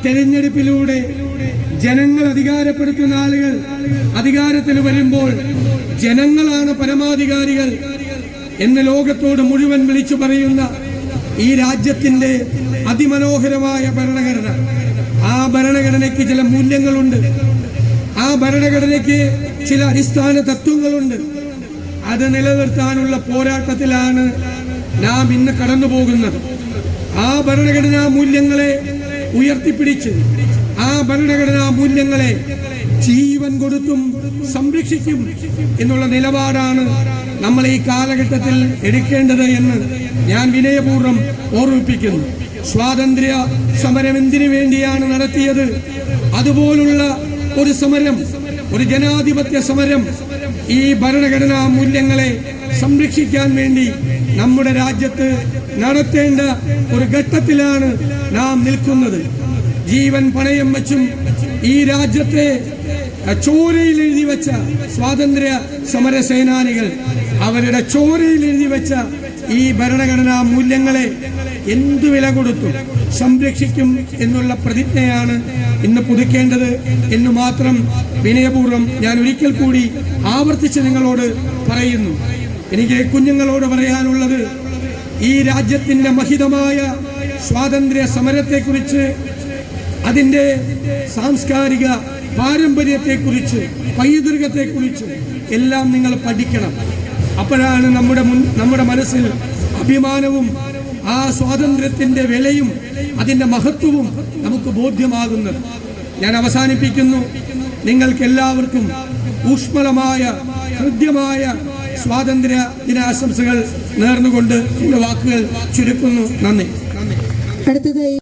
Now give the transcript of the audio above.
തെരഞ്ഞെടുപ്പിലൂടെ ജനങ്ങൾ അധികാരപ്പെടുത്തുന്ന ആളുകൾ അധികാരത്തിൽ വരുമ്പോൾ ജനങ്ങളാണ് പരമാധികാരികൾ എന്ന് ലോകത്തോട് മുഴുവൻ വിളിച്ചു പറയുന്ന ഈ രാജ്യത്തിന്റെ അതിമനോഹരമായ ഭരണഘടന, ആ ഭരണഘടനയ്ക്ക് ചില മൂല്യങ്ങളുണ്ട്, ആ ഭരണഘടനയ്ക്ക് ചില അടിസ്ഥാന തത്വങ്ങളുണ്ട്. അത് നിലനിർത്താനുള്ള പോരാട്ടത്തിലാണ് നാം ഇന്ന് കടന്നു പോകുന്നത്. ആ ഭരണഘടനാ മൂല്യങ്ങളെ ഉയർത്തിപ്പിടിച്ച് ആ ഭരണഘടനാ മൂല്യങ്ങളെ ജീവൻ കൊടുത്തും സംരക്ഷിക്കും എന്നുള്ള നിലപാടാണ് നമ്മൾ ഈ കാലഘട്ടത്തിൽ എടുക്കേണ്ടത് എന്ന് ഞാൻ വിനയപൂർവ്വം ഓർമ്മിപ്പിക്കുന്നു. സ്വാതന്ത്ര്യ സമരം എന്തിനു വേണ്ടിയാണ് നടത്തിയത്? അതുപോലുള്ള ഒരു സമരം, ഒരു ജനാധിപത്യ സമരം ഈ ഭരണഘടനാ മൂല്യങ്ങളെ സംരക്ഷിക്കാൻ വേണ്ടി നമ്മുടെ രാജ്യത്ത് നടത്തേണ്ട ഒരു ഘട്ടത്തിലാണ് നാം നിൽക്കുന്നത്. ജീവൻ പണയം വെച്ചും ഈ രാജ്യത്തെ ചോരയിൽ എഴുതി വെച്ച സ്വാതന്ത്ര്യ സമര സേനാനികൾ അവരുടെ ചോരയിൽ എഴുതി വെച്ച ഈ ഭരണഘടനാ മൂല്യങ്ങളെ എന്തു വില കൊടുത്തും സംരക്ഷിക്കും എന്നുള്ള പ്രതിജ്ഞയാണ് ഇന്ന് പുതുക്കേണ്ടത് എന്ന് മാത്രം വിനയപൂർവ്വം ഞാൻ ഒരിക്കൽ കൂടി ആവർത്തിച്ച് നിങ്ങളോട് പറയുന്നു. എനിക്ക് കുഞ്ഞുങ്ങളോട് പറയാനുള്ളത്, ഈ രാജ്യത്തിന്റെ മഹിതമായ സ്വാതന്ത്ര്യ സമരത്തെക്കുറിച്ച്, അതിന്റെ സാംസ്കാരിക പാരമ്പര്യത്തെക്കുറിച്ച്, പൈതൃകത്തെക്കുറിച്ച് എല്ലാം നിങ്ങൾ പഠിക്കണം. അപ്പോഴാണ് നമ്മുടെ മനസ്സിൽ അഭിമാനവും ആ സ്വാതന്ത്ര്യത്തിന്റെ വിലയും അതിന്റെ മഹത്വവും നമുക്ക് ബോധ്യമാകുന്നത്. ഞാൻ അവസാനിപ്പിക്കുന്നു. നിങ്ങൾക്ക് എല്ലാവർക്കും ഊഷ്മളമായ ഹൃദ്യമായ സ്വാതന്ത്ര്യ ദിനാശംസകൾ നേർന്നുകൊണ്ട് എന്റെ വാക്കുകൾ ചുരുക്കുന്നു. നന്ദി.